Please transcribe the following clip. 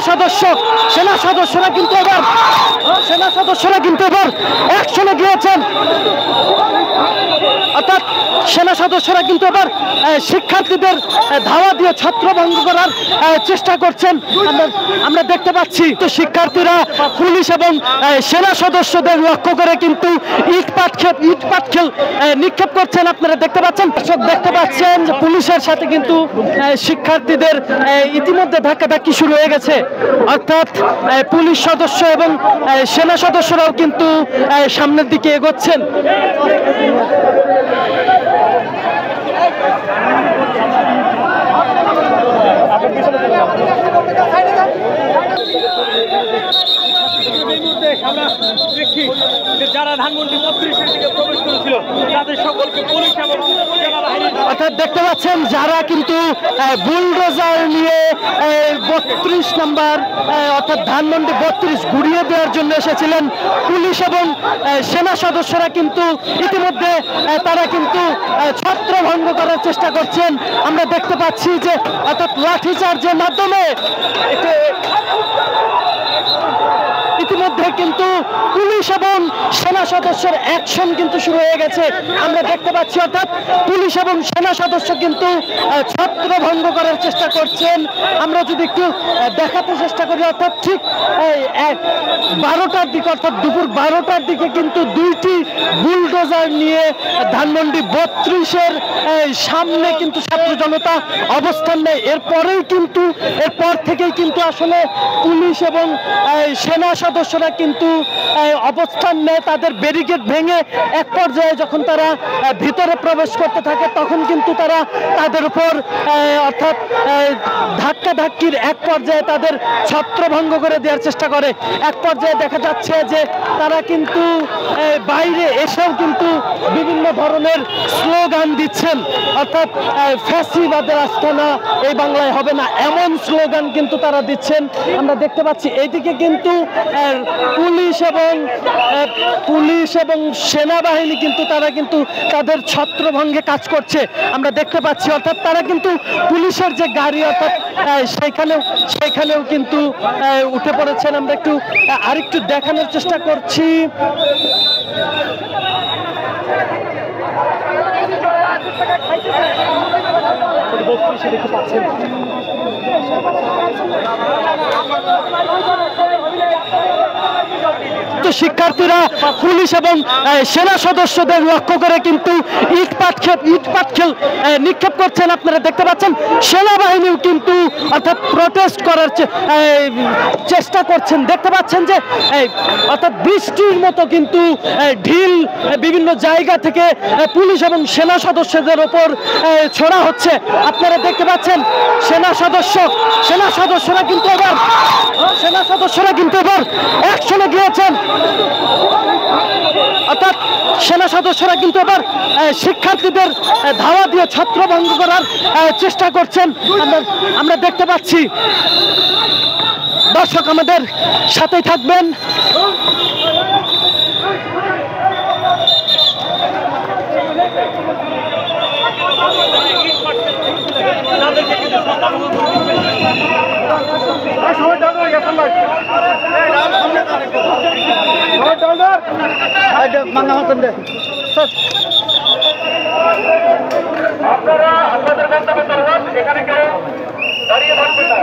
সদস্যরা কিন্তু এবার অ্যাকশনে গিয়েছেন। অর্থাৎ সেনা সদস্যরা কিন্তু এবার শিক্ষার্থীদের ধাওয়া দিয়ে ছত্রভঙ্গ করার চেষ্টা করছেন। আমরা দেখতে পাচ্ছি তো শিক্ষার্থীরা পুলিশ এবং সেনা সদস্যদের লক্ষ্য করে কিন্তু ইট পাটকেল নিক্ষেপ করছেন। আপনারা দেখতে পাচ্ছেন যে পুলিশের সাথে কিন্তু শিক্ষার্থীদের ইতিমধ্যে ধাক্কাধাক্কি শুরু হয়ে গেছে। অর্থাৎ পুলিশ সদস্য এবং সেনা সদস্যরাও কিন্তু সামনের দিকে এগোচ্ছেন। যারা ধানমন্ডি 32-এর দিকে প্রবেশ করেছিল তাদের সকলকে পুলিশ এবং অর্থাৎ দেখতে পাচ্ছেন যারা কিন্তু বুলডোজার নিয়ে 32 নম্বর অর্থাৎ ধানমন্ডি 32 ঘুরিয়ে দেওয়ার জন্য এসেছিলেন, পুলিশ এবং সেনা সদস্যরা কিন্তু ইতিমধ্যে তারা কিন্তু ছত্রভঙ্গ করার চেষ্টা করছেন। আমরা দেখতে পাচ্ছি যে অর্থাৎ লাঠিচার্জের মাধ্যমে ইতিমধ্যে কিন্তু পুলিশ এবং সেনা সদস্যের অ্যাকশন কিন্তু শুরু হয়ে গেছে। আমরা দেখতে পাচ্ছি অর্থাৎ পুলিশ এবং সেনা সদস্য কিন্তু ছত্রভঙ্গ করার চেষ্টা করছেন। আমরা যদি একটু দেখাতে চেষ্টা করি অর্থাৎ ঠিক 12টার দিকে অর্থাৎ দুপুর 12টার দিকে কিন্তু দুইটি বুলডোজার নিয়ে ধানমন্ডি 32-এর সামনে কিন্তু ছাত্র জনতা অবস্থান নেয়। এরপর থেকেই কিন্তু আসলে পুলিশ এবং সেনা সদস্যরা কিন্তু অবস্থান নেয়। তাদের ব্যারিকেড ভেঙে এক পর্যায়ে যখন তারা ভিতরে প্রবেশ করতে থাকে তখন কিন্তু তারা তাদের উপর অর্থাৎ ধাক্কাধাক্কির এক পর্যায়ে তাদের ছত্রভঙ্গ করে দেওয়ার চেষ্টা করে। এক পর্যায়ে দেখা যাচ্ছে যে তারা কিন্তু বাইরে এসেও কিন্তু বিভিন্ন ধরনের স্লোগান দিচ্ছেন, অর্থাৎ ফ্যাসিবাদের আস্তানা এই বাংলায় হবে না, এমন স্লোগান কিন্তু তারা দিচ্ছেন। আমরা দেখতে পাচ্ছি এইদিকে কিন্তু পুলিশ এবং সেনাবাহিনী কিন্তু তারা কিন্তু তাদের ছত্রভঙ্গে কাজ করছে। আমরা দেখতে পাচ্ছি অর্থাৎ তারা কিন্তু পুলিশের যে গাড়ি অর্থাৎ সেখানেও কিন্তু উঠে পড়েছেন। আমরা আরেকটু দেখানোর চেষ্টা করছি। দেখতে পাচ্ছেন শিক্ষার্থীরা পুলিশ এবং সেনা সদস্যদের লক্ষ্য করে কিন্তু ইট পাটকেল নিক্ষেপ করছেন। আপনারা দেখতে পাচ্ছেন সেনাবাহিনীও কিন্তু অর্থাৎ প্রটেস্ট করার চেষ্টা করছেন। দেখতে পাচ্ছেন যে অর্থাৎ বৃষ্টির মতো কিন্তু ঢিল বিভিন্ন জায়গা থেকে পুলিশ এবং সেনা সদস্যদের ওপর ছোড়া হচ্ছে। আপনারা দেখতে পাচ্ছেন সেনা সদস্যরা কিন্তু এবার অ্যাকশনে গিয়েছেন। অর্থাৎ সেনা সদস্যরা কিন্তু এবার শিক্ষার্থীদের ধাওয়া দিয়ে ছত্রভঙ্গ করার চেষ্টা করছেন। আমরা দেখতে পাচ্ছি। দর্শক আমাদের সাথেই থাকবেন। আপনারা আপনাদের গন্তব্যে চলুন, এখানে কেউ দাঁড়িয়ে থাকবেন না।